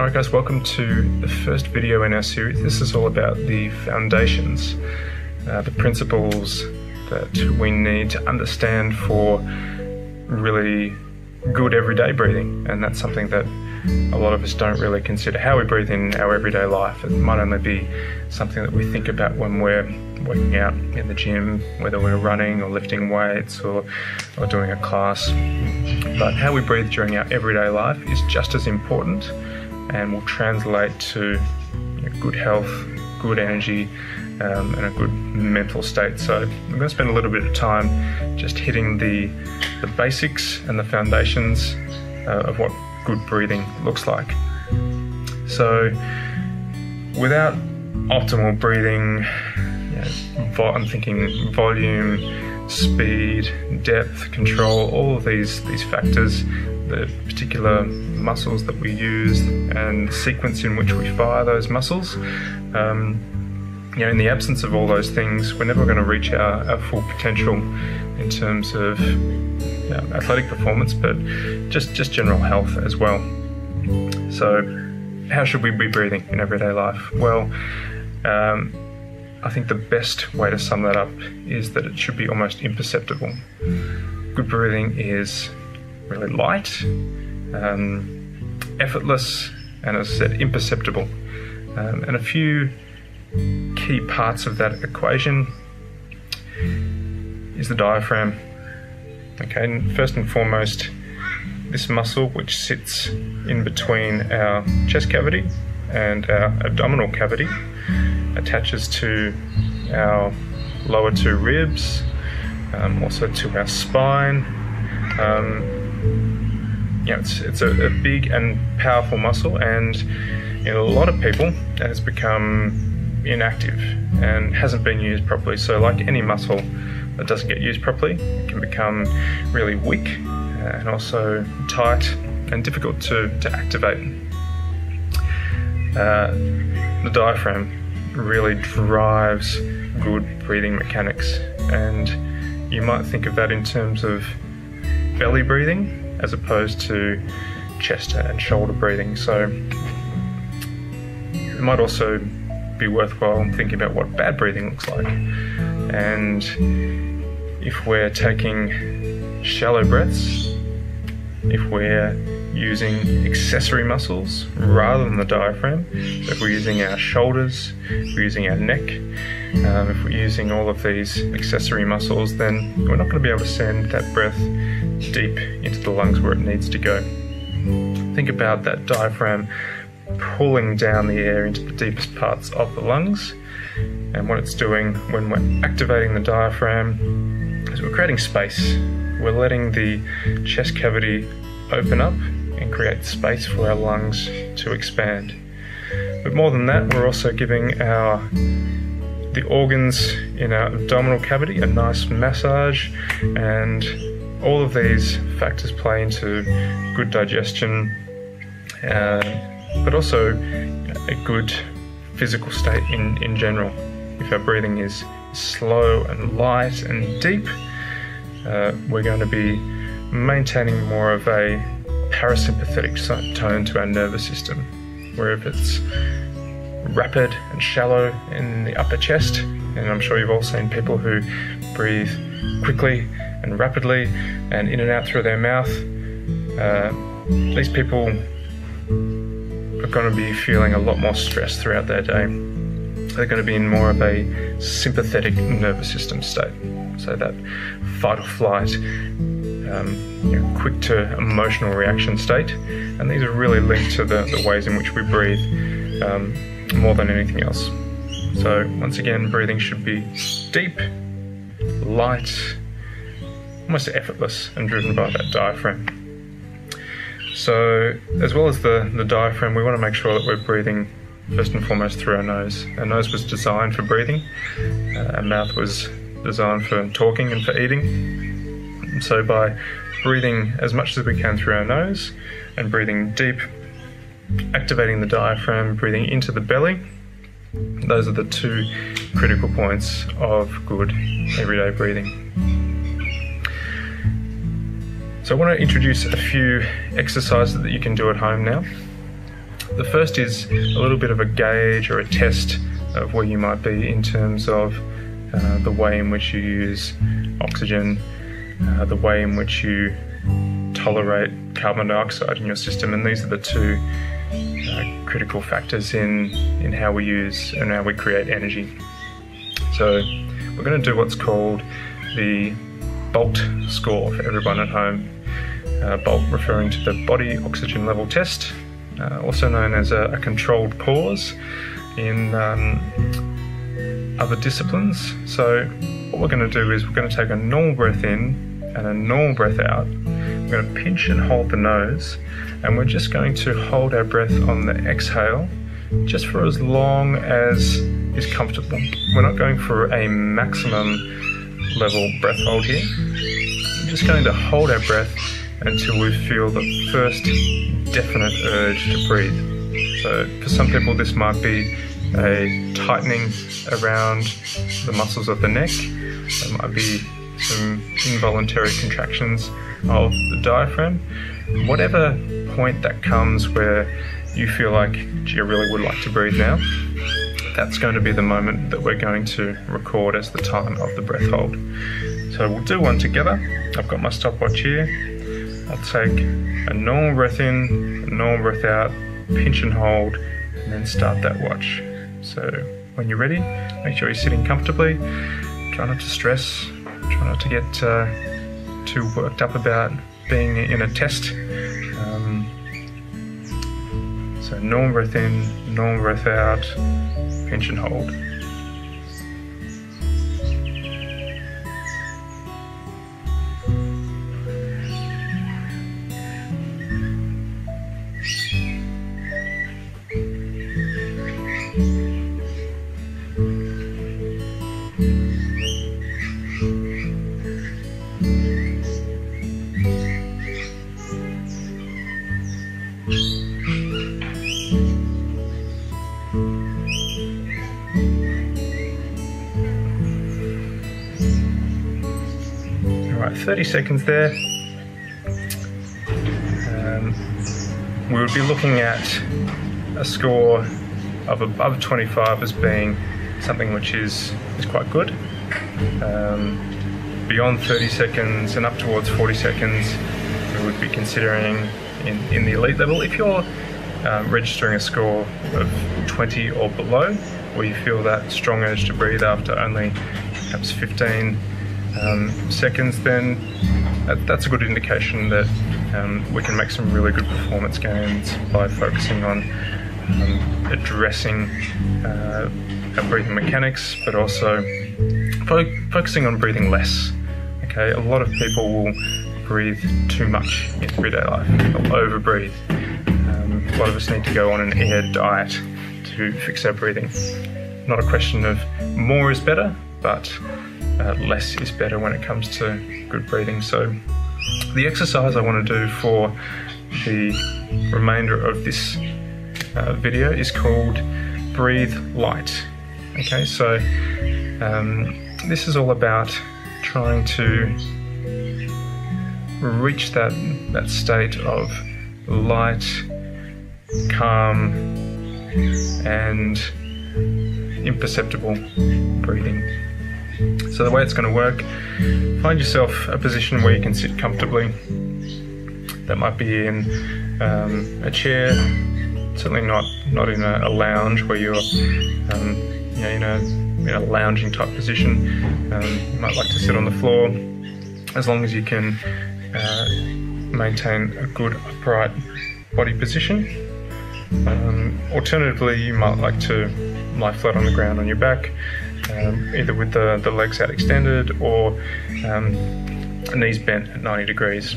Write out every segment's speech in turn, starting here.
Alright guys, welcome to the first video in our series. This is all about the foundations, the principles that we need to understand for really good everyday breathing. And that's something that a lot of us don't really consider. How we breathe in our everyday life, it might only be something that we think about when we're working out in the gym, whether we're running or lifting weights or doing a class. But how we breathe during our everyday life is just as important and will translate to good health, good energy, and a good mental state. So I'm going to spend a little bit of time just hitting the basics and the foundations of what good breathing looks like. So without optimal breathing, I'm thinking volume, speed, depth, control, all of these factors, the particular muscles that we use and the sequence in which we fire those muscles. In the absence of all those things, we're never going to reach our full potential in terms of athletic performance, but just general health as well. So how should we be breathing in everyday life? Well, I think the best way to sum that up is that it should be almost imperceptible. Good breathing is really light, effortless, and as I said, imperceptible. And a few key parts of that equation is the diaphragm. Okay, and first and foremost, this muscle which sits in between our chest cavity and our abdominal cavity attaches to our lower two ribs, also to our spine. It's a big and powerful muscle, and in a lot of people it has become inactive and hasn't been used properly. So like any muscle that doesn't get used properly, it can become really weak and also tight and difficult to activate. The diaphragm really drives good breathing mechanics, and you might think of that in terms of belly breathing as opposed to chest and shoulder breathing. So it might also be worthwhile thinking about what bad breathing looks like. And if we're taking shallow breaths, if we're using accessory muscles rather than the diaphragm, so if we're using our shoulders, if we're using our neck, if we're using all of these accessory muscles, then we're not going to be able to send that breath deep into the lungs where it needs to go. Think about that diaphragm pulling down the air into the deepest parts of the lungs, and what it's doing when we're activating the diaphragm is we're creating space. We're letting the chest cavity open up and create space for our lungs to expand. But more than that, we're also giving the organs in our abdominal cavity a nice massage, and all of these factors play into good digestion, but also a good physical state in general. If our breathing is slow and light and deep, we're going to be maintaining more of a parasympathetic tone to our nervous system, where if it's rapid and shallow in the upper chest, and I'm sure you've all seen people who breathe quickly and rapidly and in and out through their mouth, these people are going to be feeling a lot more stress throughout their day. They're going to be in more of a sympathetic nervous system state, so that fight or flight, quick to emotional reaction state. And these are really linked to the ways in which we breathe more than anything else. So once again, breathing should be deep, light, almost effortless, and driven by that diaphragm. So as well as the diaphragm, we want to make sure that we're breathing first and foremost through our nose. Our nose was designed for breathing. Our mouth was designed for talking and for eating. And so by breathing as much as we can through our nose and breathing deep, activating the diaphragm, breathing into the belly, those are the two critical points of good everyday breathing. So I want to introduce a few exercises that you can do at home now. The first is a little bit of a gauge or a test of where you might be in terms of the way in which you use oxygen, the way in which you tolerate carbon dioxide in your system, and these are the two critical factors in how we use and how we create energy. So we're going to do what's called the BOLT score for everyone at home. BOLT referring to the body oxygen level test, also known as a controlled pause in other disciplines. So what we're going to do is we're going to take a normal breath in and a normal breath out. We're going to pinch and hold the nose, and we're just going to hold our breath on the exhale just for as long as is comfortable. We're not going for a maximum level breath hold here. We're just going to hold our breath until we feel the first definite urge to breathe. So for some people this might be a tightening around the muscles of the neck. There might be some involuntary contractions of the diaphragm. Whatever point that comes where you feel like, gee, I really would like to breathe now, that's going to be the moment that we're going to record as the time of the breath hold. So we'll do one together. I've got my stopwatch here. I'll take a normal breath in, a normal breath out, pinch and hold, and then start that watch. So when you're ready, make sure you're sitting comfortably. Try not to stress. Try not to get too worked up about being in a test. So normal breath in, normal breath out, pinch and hold. Alright, 30 seconds there. We would be looking at a score of above 25 as being something which is quite good. Beyond 30 seconds and up towards 40 seconds, we would be considering in the elite level. If you're registering a score of 20 or below, where you feel that strong urge to breathe after only perhaps 15 seconds, then that's a good indication that we can make some really good performance gains by focusing on addressing our breathing mechanics, but also focusing on breathing less. Okay, a lot of people will breathe too much in everyday life. They'll overbreathe. A lot of us need to go on an air diet to fix our breathing. Not a question of more is better, but less is better when it comes to good breathing. So the exercise I want to do for the remainder of this video is called Breathe Light. Okay, so this is all about trying to reach that state of light, calm, and imperceptible breathing. So the way it's going to work, find yourself a position where you can sit comfortably. That might be in a chair, certainly not in a lounge where you're in a lounging type position. You might like to sit on the floor, as long as you can maintain a good upright body position. Alternatively, you might like to lie flat on the ground on your back, either with the legs out extended or knees bent at 90 degrees.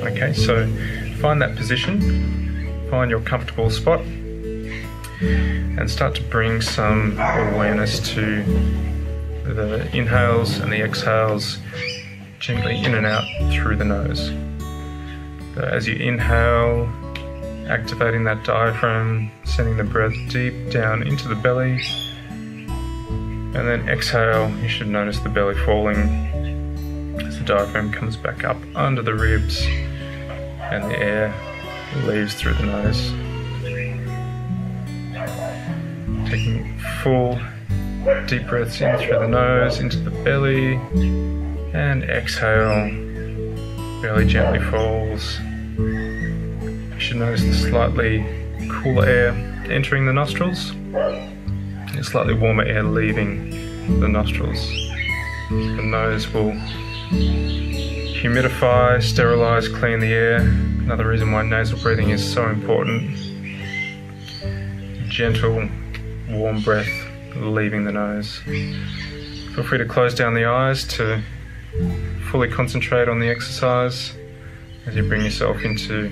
Okay, so find that position, find your comfortable spot, and start to bring some awareness to the inhales and the exhales, gently in and out through the nose. So as you inhale, activating that diaphragm, sending the breath deep down into the belly, and then exhale, you should notice the belly falling as the diaphragm comes back up under the ribs and the air leaves through the nose. full deep breaths in through the nose, into the belly, and exhale. Belly gently falls. You should notice the slightly cooler air entering the nostrils and slightly warmer air leaving the nostrils. The nose will humidify, sterilize, clean the air. Another reason why nasal breathing is so important. Gentle, warm breath leaving the nose. Feel free to close down the eyes to fully concentrate on the exercise as you bring yourself into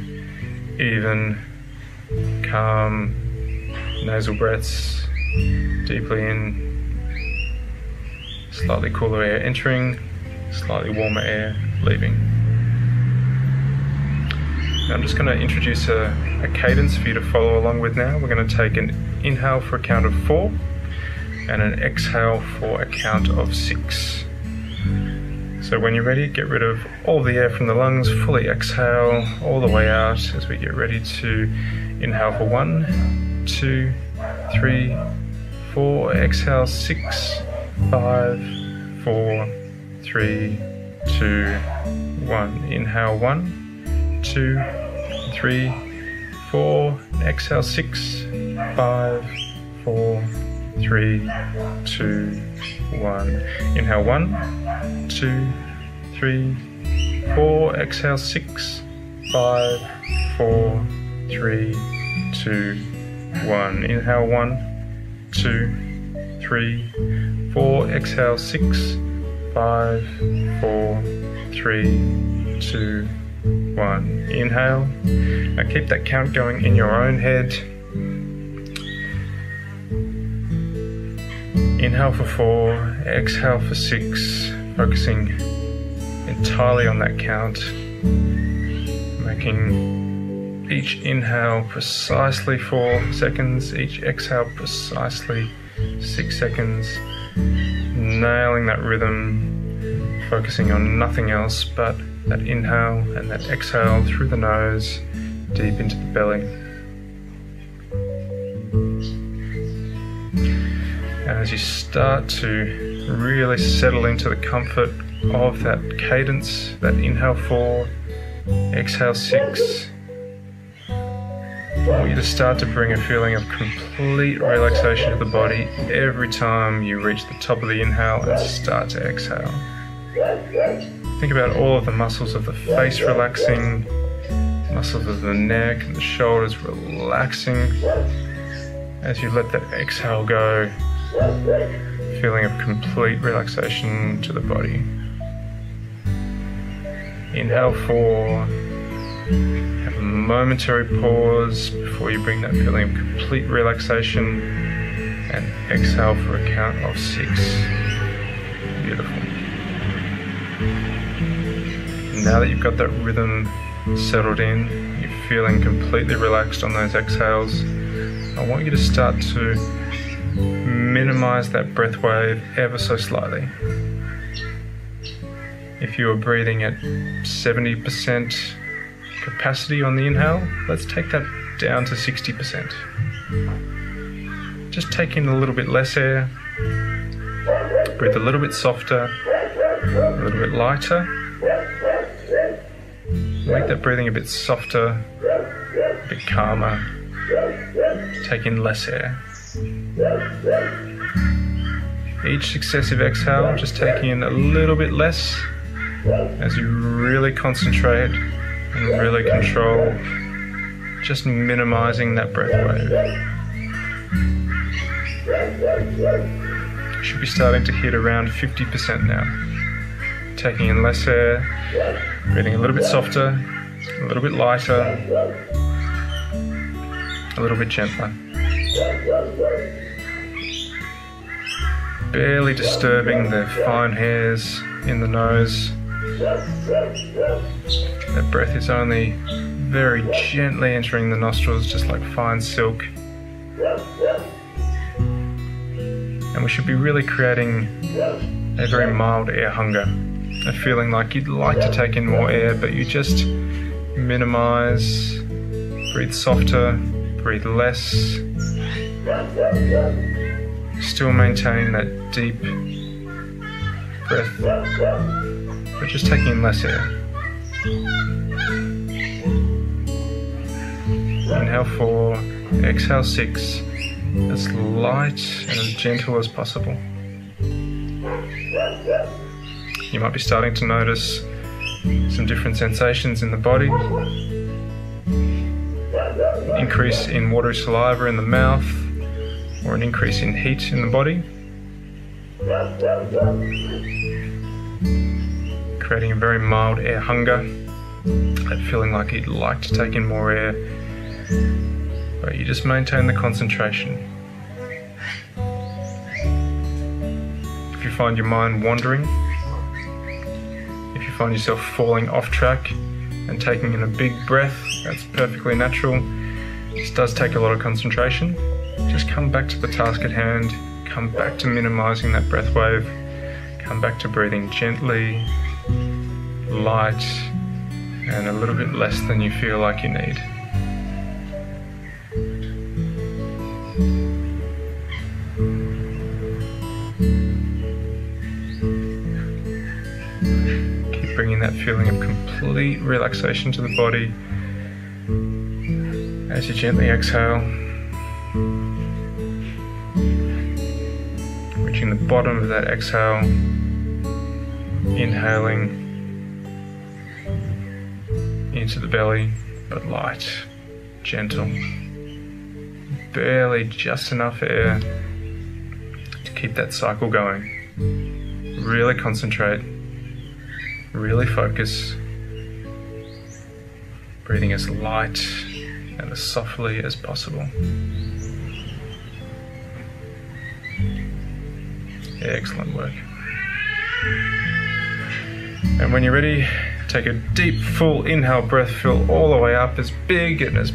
even, calm nasal breaths, deeply in, slightly cooler air entering, slightly warmer air leaving. Now I'm just going to introduce a cadence for you to follow along with now. We're going to take an inhale for a count of 4 and an exhale for a count of 6. So when you're ready, get rid of all the air from the lungs, fully exhale all the way out as we get ready to inhale for 1, 2, 3, 4, exhale 6, 5, 4, 3, 2, 1. Inhale 1, 2, 3, 4, exhale 6, 5, 4, 3, 2, 1. Inhale 1, 2, 3, 4, exhale 6, 5, 4, 3, 2, 1. Inhale 1, 2, 3, 4, exhale 6, 5, 4, 3, 2, 1. Inhale. Now keep that count going in your own head. Inhale for 4, exhale for 6, focusing entirely on that count, making each inhale precisely 4 seconds, each exhale precisely 6 seconds, nailing that rhythm, focusing on nothing else but that inhale and that exhale through the nose, deep into the belly. And as you start to really settle into the comfort of that cadence, that inhale 4, exhale 6, I want you to start to bring a feeling of complete relaxation to the body every time you reach the top of the inhale and start to exhale. Think about all of the muscles of the face relaxing, muscles of the neck and the shoulders relaxing as you let that exhale go. Feeling of complete relaxation to the body. Inhale 4. Have a momentary pause before you bring that feeling of complete relaxation and exhale for a count of 6. Beautiful. Now that you've got that rhythm settled in, you're feeling completely relaxed on those exhales, I want you to start to minimize that breath wave ever so slightly. If you are breathing at 70% capacity on the inhale, let's take that down to 60%. Just take in a little bit less air, breathe a little bit softer, a little bit lighter. Make that breathing a bit softer, a bit calmer. Take in less air. Each successive exhale, just taking in a little bit less as you really concentrate and really control, just minimizing that breath wave. You should be starting to hit around 50% now. Taking in less air, breathing a little bit softer, a little bit lighter, a little bit gentler. Barely disturbing the fine hairs in the nose. That breath is only very gently entering the nostrils, just like fine silk. And we should be really creating a very mild air hunger. A feeling like you'd like to take in more air, but you just minimize, breathe softer, breathe less. Still maintaining that deep breath, but just taking in less air. Inhale 4, exhale 6, as light and as gentle as possible. You might be starting to notice some different sensations in the body. Increase in watery saliva in the mouth, or an increase in heat in the body. Creating a very mild air hunger, that feeling like you'd like to take in more air, but you just maintain the concentration. If you find your mind wandering, if you find yourself falling off track and taking in a big breath, that's perfectly natural. This does take a lot of concentration. Just come back to the task at hand, come back to minimizing that breath wave, come back to breathing gently, light, and a little bit less than you feel like you need. Keep bringing that feeling of complete relaxation to the body as you gently exhale, reaching the bottom of that exhale, inhaling into the belly, but light, gentle, barely just enough air to keep that cycle going. Really concentrate, really focus, breathing as light and as softly as possible. Excellent work. And when you're ready, take a deep, full inhale breath, fill all the way up, as big and as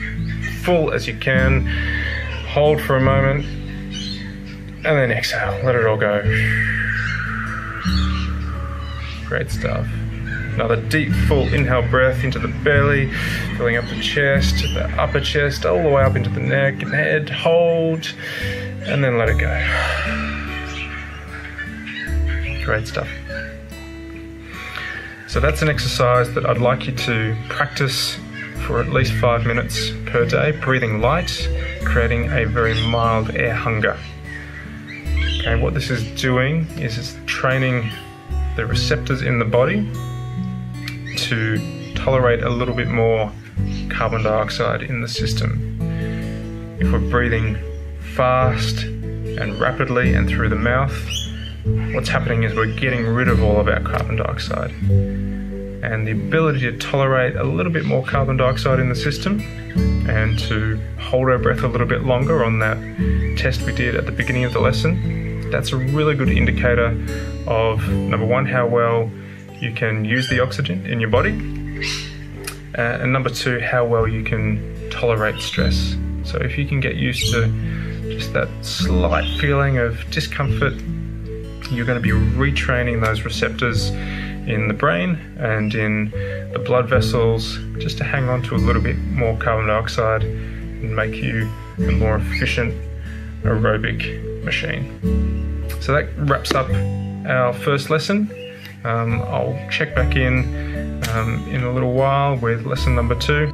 full as you can. Hold for a moment, and then exhale, let it all go. Great stuff. Another deep, full inhale breath into the belly, filling up the chest, the upper chest, all the way up into the neck and head. Hold, and then let it go. Great stuff. So that's an exercise that I'd like you to practice for at least 5 minutes per day, breathing light, creating a very mild air hunger. Okay, what this is doing is it's training the receptors in the body to tolerate a little bit more carbon dioxide in the system. If we're breathing fast and rapidly and through the mouth, what's happening is we're getting rid of all of our carbon dioxide. And the ability to tolerate a little bit more carbon dioxide in the system and to hold our breath a little bit longer on that test we did at the beginning of the lesson, that's a really good indicator of, number one, how well you can use the oxygen in your body, and number two, how well you can tolerate stress. So if you can get used to just that slight feeling of discomfort, you're going to be retraining those receptors in the brain and in the blood vessels just to hang on to a little bit more carbon dioxide and make you a more efficient aerobic machine. So that wraps up our first lesson. I'll check back in a little while with lesson number 2.